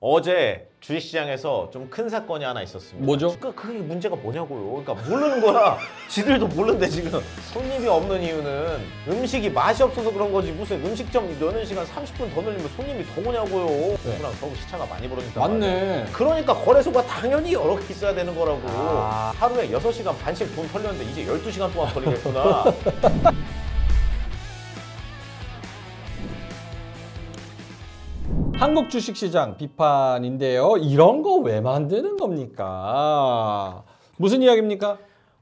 어제 주식시장에서 좀 큰 사건이 하나 있었습니다. 뭐죠? 그게 문제가 뭐냐고요. 그러니까 모르는 거야. 지들도 모르는데 지금 손님이 없는 이유는 음식이 맛이 없어서 그런 거지 무슨 음식점 여는 시간 30분 더 늘리면 손님이 더 오냐고요. 그랑 서로 시차가 많이 벌어진다. 맞네. 그러니까 거래소가 당연히 여러 개 있어야 되는 거라고. 아. 하루에 6시간 반씩 돈 털렸는데 이제 12시간 동안 걸리겠구나. 한국 주식시장 비판인데요. 이런 거 왜 만드는 겁니까? 무슨 이야기입니까?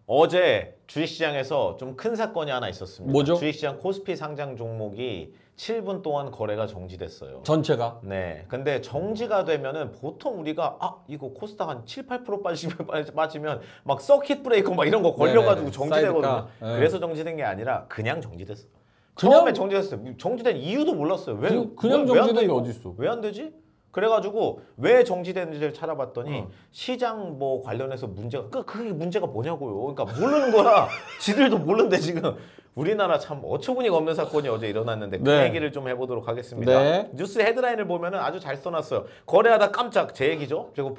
어제 주식시장에서 좀 큰 사건이 하나 있었습니다. 뭐죠? 주식시장 코스피 상장 종목이 7분 동안 거래가 정지됐어요. 전체가? 네. 근데 정지가 되면은 보통 우리가 이거 코스닥 한 7, 8% 빠지면 막 서킷 브레이커 막 이런 거 걸려가지고 네네네. 정지되거든요. 사이드카. 네. 그래서 정지된 게 아니라 그냥 정지됐어. 그냥? 처음에 정지됐어요. 정지된 이유도 몰랐어요. 왜? 그냥 정지된 게 어딨어? 왜 안 되지? 그래가지고 왜 정지되는지를 찾아봤더니 시장 뭐 관련해서 문제가 그게 문제가 뭐냐고요. 그러니까 모르는 거야. 지들도 모르는데 지금 우리나라 참 어처구니가 없는 사건이 어제 일어났는데 그 네. 얘기를 좀 해보도록 하겠습니다. 네. 뉴스 헤드라인을 보면은 아주 잘 써놨어요. 거래하다 깜짝 제 얘기죠. 제가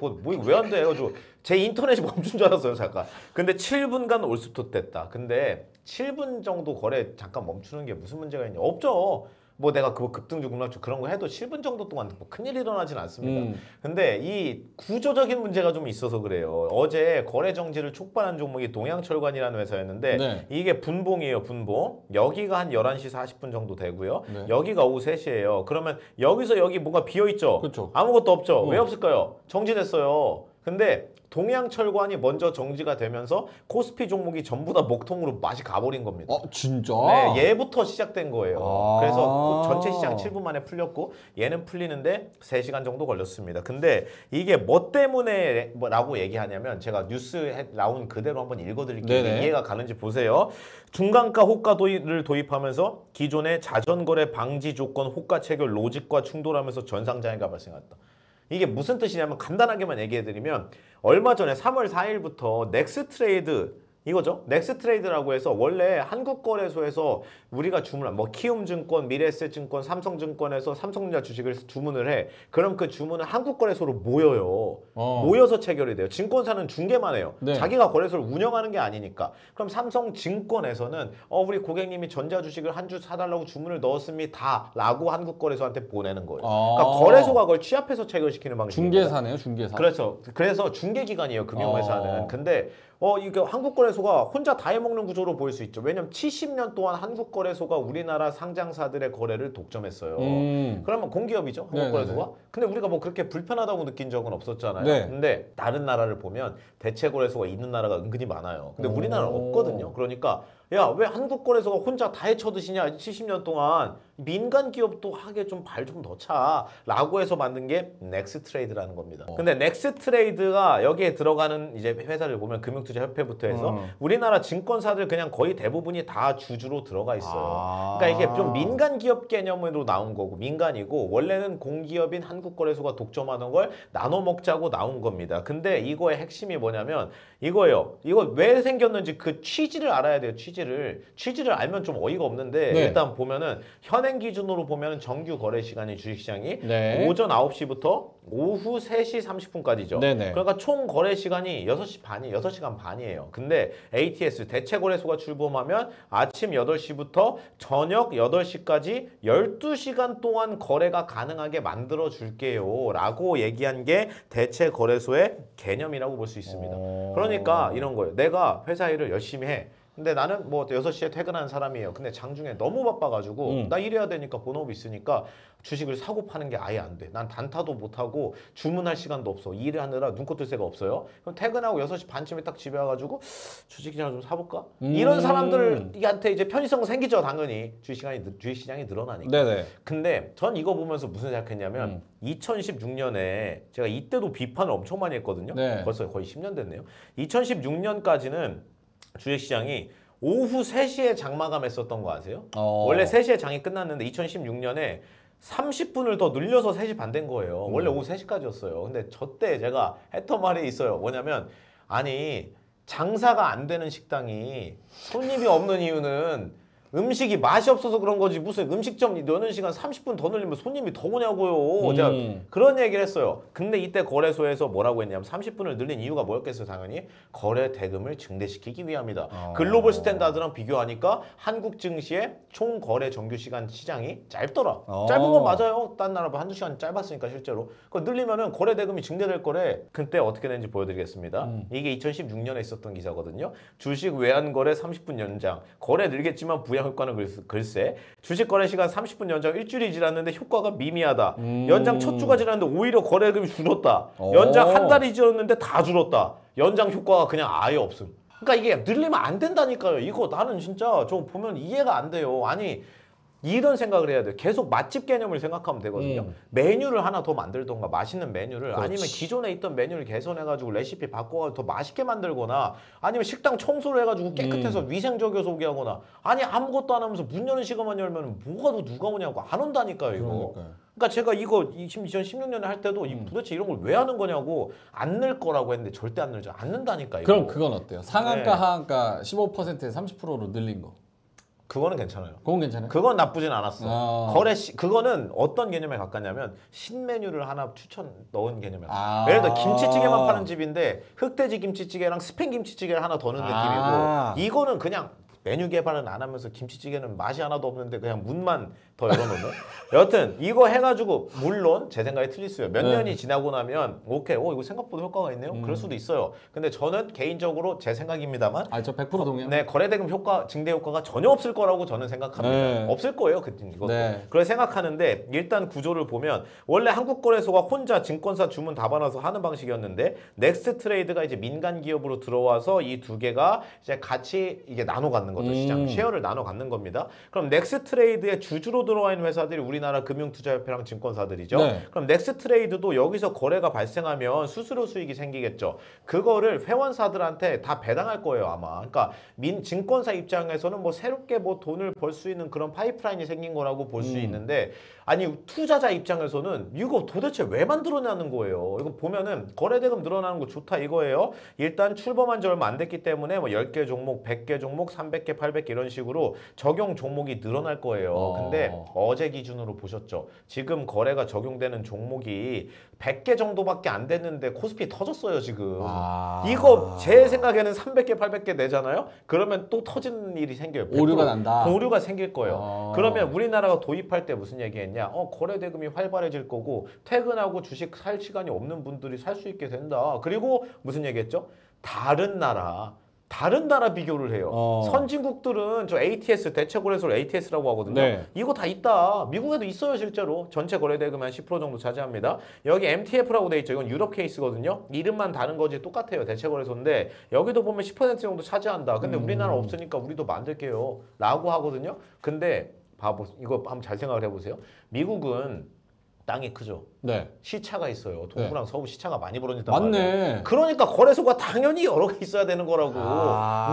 왜 안 돼요? 제 인터넷이 멈춘 줄 알았어요 잠깐. 근데 7분간 올스톱됐다. 근데 7분 정도 거래 잠깐 멈추는 게 무슨 문제가 있냐? 없죠. 뭐 내가 그거 급등주 급락주 그런 거 해도 7분 정도 동안 뭐 큰일 일어나진 않습니다. 근데 이 구조적인 문제가 좀 있어서 그래요. 어제 거래 정지를 촉발한 종목이 동양철관이라는 회사였는데 네. 이게 분봉이에요. 분봉. 여기가 한 11시 40분 정도 되고요. 네. 여기가 오후 3시예요. 그러면 여기서 여기 뭔가 비어있죠? 그렇죠. 아무것도 없죠? 왜 없을까요? 정지됐어요. 근데 동양철관이 먼저 정지가 되면서 코스피 종목이 전부 다 먹통으로 맛이 가버린 겁니다. 진짜? 네, 얘부터 시작된 거예요. 아. 그래서 전체 시장 7분 만에 풀렸고 얘는 풀리는데 3시간 정도 걸렸습니다. 근데 이게 뭐 때문에 라고 얘기하냐면 제가 뉴스에 나온 그대로 한번 읽어드릴게요. 네네. 이해가 가는지 보세요. 중간가 호가를 도입하면서 기존의 자전거래 방지 조건 호가 체결 로직과 충돌하면서 전상장애가 발생했다. 이게 무슨 뜻이냐면 간단하게만 얘기해드리면 얼마 전에 3월 4일부터 넥스트레이드 이거죠. 넥스트레이드라고 해서 원래 한국거래소에서 우리가 주문한 뭐 키움증권, 미래에셋증권, 삼성증권에서 삼성전자 주식을 주문을 해. 그럼 그 주문은 한국거래소로 모여요. 모여서 체결이 돼요. 증권사는 중개만 해요. 네. 자기가 거래소를 운영하는 게 아니니까. 그럼 삼성증권에서는 우리 고객님이 전자주식을 한 주 사달라고 주문을 넣었습니다. 라고 한국거래소한테 보내는 거예요. 그러니까 거래소가 그걸 취합해서 체결시키는 방식입니다. 중개사네요, 중개사. 그래서 중개기관이에요, 금융회사는. 근데 이게 한국거래소가 혼자 다 해먹는 구조로 보일 수 있죠. 왜냐면 70년 동안 한국거래소가 우리나라 상장사들의 거래를 독점했어요. 그러면 공기업이죠, 한국거래소가. 네네네. 근데 우리가 뭐 그렇게 불편하다고 느낀 적은 없었잖아요. 네. 근데 다른 나라를 보면 대체거래소가 있는 나라가 은근히 많아요. 근데 우리나라는 없거든요. 그러니까 야, 왜 한국거래소가 혼자 다 헤쳐드시냐 70년 동안 민간 기업도 하게 좀 발 좀 넣자 라고 해서 만든 게 넥스트레이드라는 겁니다. 근데 넥스트레이드가 여기에 들어가는 이제 회사를 보면 금융투자협회부터 해서 우리나라 증권사들 그냥 거의 대부분이 다 주주로 들어가 있어요. 그러니까 이게 좀 민간 기업 개념으로 나온 거고 민간이고 원래는 공기업인 한국거래소가 독점하는 걸 나눠 먹자고 나온 겁니다. 근데 이거의 핵심이 뭐냐면 이거예요. 이거 왜 생겼는지 그 취지를 알아야 돼요. 취지를 알면 좀 어이가 없는데 네. 일단 보면은 현행 기준으로 보면은 정규 거래 시간이 주식시장이 네. 오전 9시부터 오후 3시 30분까지죠. 네네. 그러니까 총 거래 시간이 6시간 반이에요. 근데 ATS 대체거래소가 출범하면 아침 8시부터 저녁 8시까지 12시간 동안 거래가 가능하게 만들어 줄게요. 라고 얘기한 게 대체거래소의 개념이라고 볼 수 있습니다. 그러니까 이런 거예요. 내가 회사 일을 열심히 해. 근데 나는 뭐 6시에 퇴근하는 사람이에요. 근데 장중에 너무 바빠가지고 나 일해야 되니까 본업이 있으니까 주식을 사고 파는 게 아예 안 돼. 난 단타도 못하고 주문할 시간도 없어. 일을 하느라 눈코 뜰 새가 없어요. 그럼 퇴근하고 6시 반쯤에 딱 집에 와가지고 주식이나 좀 사볼까? 이런 사람들한테 이제 편의성 생기죠. 당연히 주식시장이 늘어나니까. 네네. 근데 전 이거 보면서 무슨 생각했냐면 2016년에 제가 이때도 비판을 엄청 많이 했거든요. 네. 벌써 거의 10년 됐네요. 2016년까지는 주식시장이 오후 3시에 장마감 했었던 거 아세요? 원래 3시에 장이 끝났는데 2016년에 30분을 더 늘려서 3시 반 된 거예요. 원래 오후 3시까지였어요. 근데 저때 제가 했던 말이 있어요. 뭐냐면 아니 장사가 안 되는 식당이 손님이 없는 이유는 음식이 맛이 없어서 그런 거지 무슨 음식점 여는 시간 30분 더 늘리면 손님이 더 오냐고요. 제가 그런 얘기를 했어요. 근데 이때 거래소에서 뭐라고 했냐면 30분을 늘린 이유가 뭐였겠어요? 당연히 거래 대금을 증대시키기 위함이다. 글로벌 스탠다드랑 비교하니까 한국 증시의 총 거래 정규 시간 시장이 짧더라. 짧은 건 맞아요. 딴 나라보다 한두 시간 짧았으니까 실제로. 그거 늘리면은 거래 대금이 증대될 거래. 그때 어떻게 되는지 보여드리겠습니다. 이게 2016년에 있었던 기사거든요. 주식 외환 거래 30분 연장. 거래 늘겠지만 부양 효과는 글쎄. 주식 거래 시간 30분 연장 일주일이 지났는데 효과가 미미하다. 연장 첫 주가 지났는데 오히려 거래 대금이 줄었다. 연장 한 달이 지났는데 다 줄었다. 연장 효과가 그냥 아예 없음. 그러니까 이게 늘리면 안 된다니까요. 이거 나는 진짜 저 보면 이해가 안 돼요. 아니 이런 생각을 해야 돼요. 계속 맛집 개념을 생각하면 되거든요. 메뉴를 하나 더 만들던가 맛있는 메뉴를 그렇지. 아니면 기존에 있던 메뉴를 개선해가지고 레시피 바꿔가지고 더 맛있게 만들거나 아니면 식당 청소를 해가지고 깨끗해서 위생적이어서 오게 하거나 아니 아무것도 안 하면서 문 여는 시간만 열면 뭐가 더 누가 오냐고 안 온다니까요 이거. 그러니까요. 그러니까 제가 이거 2016년에 할 때도 도대체 이런 걸 왜 하는 거냐고 안 늘 거라고 했는데 절대 안 늘죠. 안 는다니까 이거. 그럼 그건 어때요? 상한가 네. 하한가 15%에 30%로 늘린 거. 그거는 괜찮아요. 그건 괜찮아요? 그건 나쁘진 않았어. 그거는 어떤 개념에 가깝냐면 신메뉴를 하나 추천 넣은 개념에 가까워. 예를 들어 김치찌개만 파는 집인데 흑돼지 김치찌개랑 스팸 김치찌개를 하나 더 넣은 느낌이고 이거는 그냥 메뉴 개발은 안 하면서 김치찌개는 맛이 하나도 없는데 그냥 문만 더 열어놓는. 여튼 이거 해가지고 물론 제 생각에 틀릴 수요. 몇 년이 지나고 나면 오케이, 이거 생각보다 효과가 있네요. 그럴 수도 있어요. 근데 저는 개인적으로 제 생각입니다만, 저 100% 동의합니다. 네 거래대금 효과 증대 효과가 전혀 없을 거라고 저는 생각합니다. 네. 없을 거예요, 이것도. 네. 그래 생각하는데 일단 구조를 보면 원래 한국거래소가 혼자 증권사 주문 다 받아서 하는 방식이었는데 넥스트레이드가 이제 민간 기업으로 들어와서 이 두 개가 이제 같이 이게 나눠 갖는 거죠. 시장 쉐어를 나눠 갖는 겁니다. 그럼 넥스트레이드의 주주로 들어와 있는 회사들이 우리나라 금융투자협회랑 증권사들이죠. 네. 그럼 넥스트레이드도 여기서 거래가 발생하면 수수료 수익이 생기겠죠. 그거를 회원사들한테 다 배당할 거예요 아마. 그러니까 증권사 입장에서는 뭐 새롭게 뭐 돈을 벌 수 있는 그런 파이프라인이 생긴 거라고 볼 수 있는데 아니 투자자 입장에서는 이거 도대체 왜 만들어내는 거예요. 이거 보면은 거래대금 늘어나는 거 좋다 이거예요. 일단 출범한 지 얼마 안 됐기 때문에 뭐 10개 종목, 100개 종목, 300개, 800개 이런 식으로 적용 종목이 늘어날 거예요. 근데 어제 기준으로 보셨죠. 지금 거래가 적용되는 종목이 100개 정도밖에 안 됐는데 코스피 터졌어요 지금. 이거 제 생각에는 300개, 800개 내잖아요. 그러면 또 터지는 일이 생겨요. 오류가 난다. 오류가 생길 거예요. 그러면 우리나라가 도입할 때 무슨 얘기했냐? 거래 대금이 활발해질 거고 퇴근하고 주식 살 시간이 없는 분들이 살 수 있게 된다. 그리고 무슨 얘기했죠? 다른 나라 비교를 해요. 선진국들은 저 ATS 대체거래소를 ATS라고 하거든요. 네. 이거 다 있다. 미국에도 있어요 실제로. 전체 거래대금 한 10% 정도 차지합니다. 여기 MTF라고 돼 있죠. 이건 유럽 케이스거든요. 이름만 다른 거지 똑같아요. 대체거래소인데 여기도 보면 10% 정도 차지한다. 근데 우리나라 없으니까 우리도 만들게요. 라고 하거든요. 근데 이거 한번 잘 생각을 해보세요. 미국은 땅이 크죠. 네. 시차가 있어요. 동부랑 서부 시차가 많이 벌어진단 맞네. 말이에요. 그러니까 거래소가 당연히 여러 개 있어야 되는 거라고.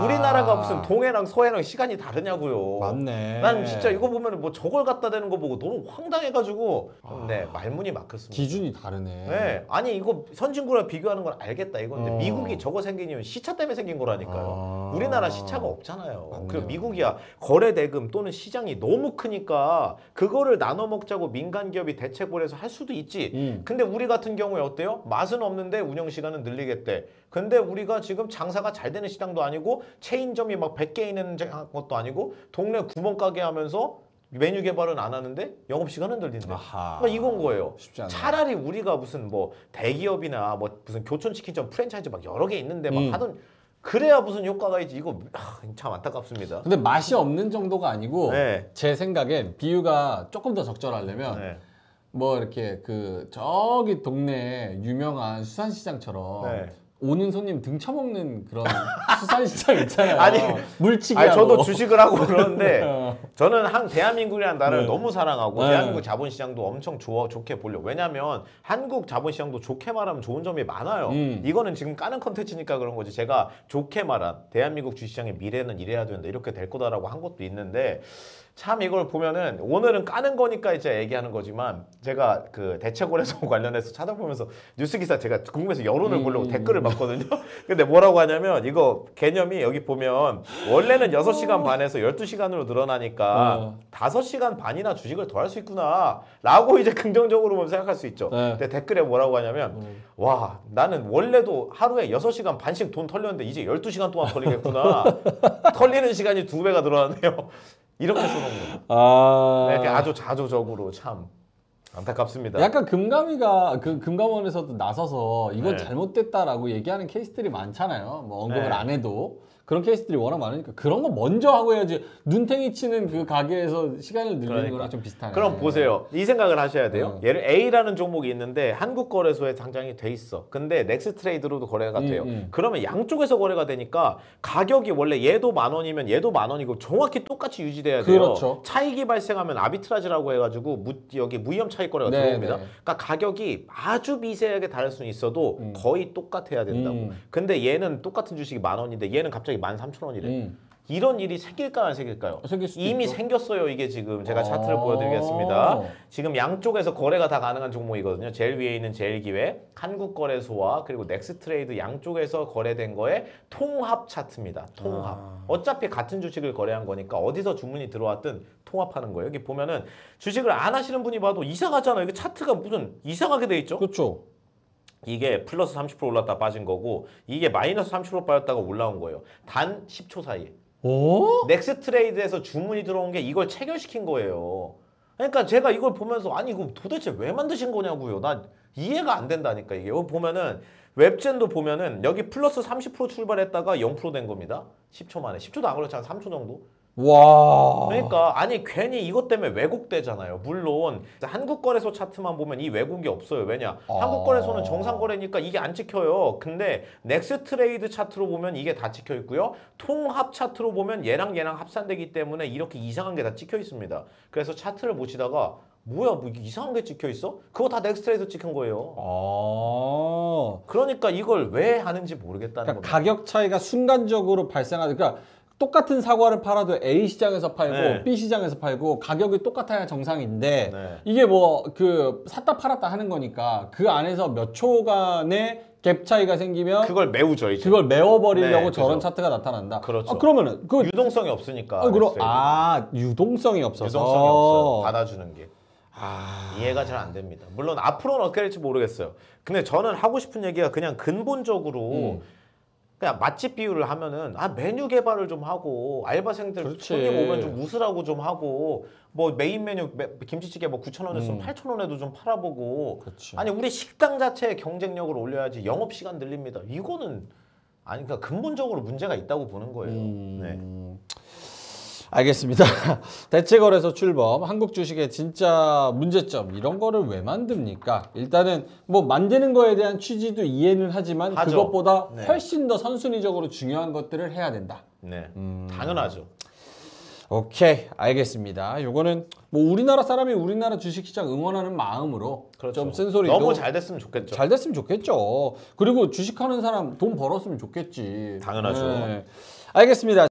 우리나라가 무슨 동해랑 서해랑 시간이 다르냐고요. 맞네. 난 진짜 이거 보면 뭐 저걸 갖다 대는 거 보고 너무 황당해가지고 네 말문이 막혔습니다. 기준이 다르네. 네, 아니 이거 선진국이랑 비교하는 건 알겠다 이건데 미국이 저거 생긴 이유는 시차 때문에 생긴 거라니까요. 우리나라 시차가 없잖아요. 맞네요. 그리고 미국이야 거래 대금 또는 시장이 너무 크니까 그거를 나눠 먹자고 민간 기업이 대책을 해서 할 수도 있지. 근데 우리 같은 경우에 어때요? 맛은 없는데 운영 시간은 늘리겠대. 근데 우리가 지금 장사가 잘 되는 시장도 아니고 체인점이 막 100개 있는 것도 아니고 동네 구멍가게 하면서 메뉴 개발은 안 하는데 영업 시간은 늘린대. 그러니까 이건 거예요. 쉽지 않네. 차라리 우리가 무슨 뭐 대기업이나 뭐 무슨 교촌치킨점 프랜차이즈 막 여러 개 있는데 막 하던 그래야 무슨 효과가 있지. 이거 참 안타깝습니다. 근데 맛이 없는 정도가 아니고 네. 제 생각엔 비유가 조금 더 적절하려면 네. 뭐 이렇게 저기 동네 유명한 수산시장처럼 네. 오는 손님 등 쳐먹는 그런 수산시장 있잖아요. 아니, 물치기하고. 저도 주식을 하고 그러는데 저는 대한민국이라는 나라를 네. 너무 사랑하고 네. 대한민국 자본시장도 엄청 좋게 보려고. 왜냐면 한국 자본시장도 좋게 말하면 좋은 점이 많아요. 이거는 지금 까는 컨텐츠니까 그런 거지. 제가 좋게 말한 대한민국 주식시장의 미래는 이래야 된다, 이렇게 될 거다라고 한 것도 있는데, 참 이걸 보면은 오늘은 까는 거니까 이제 얘기하는 거지만, 제가 그 대체거래소 관련해서 찾아보면서 뉴스 기사 제가 궁금해서 여론을 보려고 댓글을 봤거든요. 근데 뭐라고 하냐면, 이거 개념이 여기 보면 원래는 6시간 반에서 12시간으로 늘어나니까 5시간 반이나 주식을 더 할 수 있구나 라고 이제 긍정적으로 보면 생각할 수 있죠. 근데 댓글에 뭐라고 하냐면, 와, 나는 원래도 하루에 6시간 반씩 돈 털렸는데 이제 12시간 동안 털리겠구나. 털리는 시간이 2배가 늘어났네요. 이렇게 써놓는 거. 네, 아주 자조적으로 참 안타깝습니다. 약간 금감위가 금감원에서도 나서서 이건 네. 잘못됐다라고 얘기하는 케이스들이 많잖아요. 뭐 언급을 네. 안 해도 그런 케이스들이 워낙 많으니까 그런 거 먼저 하고 해야지. 눈탱이 치는 그 가게에서 시간을 늘리는 거랑 좀 비슷하네. 그럼 보세요. 이 생각을 하셔야 돼요. 예를 A라는 종목이 있는데 한국거래소에 상장이 돼 있어. 근데 넥스트레이드로도 거래가 돼요. 그러면 양쪽에서 거래가 되니까 가격이 원래 얘도 10,000원이면 얘도 10,000원이고 정확히 똑같이 유지돼야 돼요. 그렇죠. 차익이 발생하면 아비트라지라고 해가지고 여기 무위험 차익 거래가 네, 들어옵니다. 네. 그러니까 가격이 아주 미세하게 다를 수는 있어도 거의 똑같아야 된다고. 근데 얘는 똑같은 주식이 10,000원인데 얘는 갑자기 13,000원이래. 이런 일이 생길까요, 안 생길까요? 생길 수도 이미 있죠. 생겼어요. 이게 지금 제가 차트를 보여드리겠습니다. 지금 양쪽에서 거래가 다 가능한 종목이거든요. 제일 위에 있는 제일기획, 한국거래소와 그리고 넥스트레이드 양쪽에서 거래된 거에 통합 차트입니다. 통합. 어차피 같은 주식을 거래한 거니까 어디서 주문이 들어왔든 통합하는 거예요. 여기 보면은 주식을 안 하시는 분이 봐도 이상하잖아요. 이게 차트가 무슨 이상하게 돼 있죠? 그렇죠. 이게 플러스 30% 올랐다 빠진 거고, 이게 마이너스 30% 빠졌다가 올라온 거예요. 단 10초 사이에. 오? 넥스트레이드에서 주문이 들어온 게 이걸 체결시킨 거예요. 그러니까 제가 이걸 보면서 아니 이거 도대체 왜 만드신 거냐고요. 나 이해가 안 된다니까. 이게 여기 보면은 웹젠도 보면은 여기 플러스 30% 출발했다가 0% 된 겁니다. 10초 만에. 10초도 안 걸렸지, 한 3초 정도. 와. 그러니까 아니 괜히 이것 때문에 왜곡되잖아요. 물론 한국거래소 차트만 보면 이 왜곡이 없어요. 왜냐? 한국거래소는 정상거래니까 이게 안 찍혀요. 근데 넥스트레이드 차트로 보면 이게 다 찍혀 있고요. 통합 차트로 보면 얘랑 합산되기 때문에 이렇게 이상한 게 다 찍혀 있습니다. 그래서 차트를 보시다가 뭐야, 뭐 이상한 게 찍혀 있어? 그거 다 넥스트레이드 찍힌 거예요. 그러니까 이걸 왜 하는지 모르겠다는 그러니까 겁니다. 가격 차이가 순간적으로 발생하는. 그러니까 똑같은 사과를 팔아도 A 시장에서 팔고 네. B 시장에서 팔고 가격이 똑같아야 정상인데 네. 이게 뭐 그 샀다 팔았다 하는 거니까 그 안에서 몇 초간의 갭 차이가 생기면 그걸 메우죠, 이제. 그걸 메워버리려고 네, 저런 그죠. 차트가 나타난다. 그렇죠. 그러면은 그 유동성이 없으니까. 유동성이 없어서. 유동성이 없어요. 받아주는 게. 아. 이해가 잘 안 됩니다. 물론 앞으로는 어떻게 될지 모르겠어요. 근데 저는 하고 싶은 얘기가 그냥 근본적으로 그냥 맛집 비유를 하면은 메뉴 개발을 좀 하고 알바생들 그렇지. 손님 오면 좀 웃으라고 좀 하고 뭐 메인 메뉴 김치찌개 뭐 9,000원이었으면 8,000원에도 좀 팔아보고. 그렇지. 아니 우리 식당 자체의 경쟁력을 올려야지 영업 시간 늘립니다. 이거는 아니 그러니까 근본적으로 문제가 있다고 보는 거예요. 네. 알겠습니다. 대체거래소 출범, 한국 주식의 진짜 문제점 이런 거를 왜 만듭니까? 일단은 뭐 만드는 거에 대한 취지도 이해는 하지만 하죠. 그것보다 네. 훨씬 더 선순위적으로 중요한 것들을 해야 된다. 네. 당연하죠. 오케이, 알겠습니다. 요거는 뭐 우리나라 사람이 우리나라 주식시장 응원하는 마음으로 그렇죠. 좀 쓴소리도 너무 잘 됐으면 좋겠죠. 잘 됐으면 좋겠죠. 그리고 주식하는 사람 돈 벌었으면 좋겠지. 당연하죠. 알겠습니다.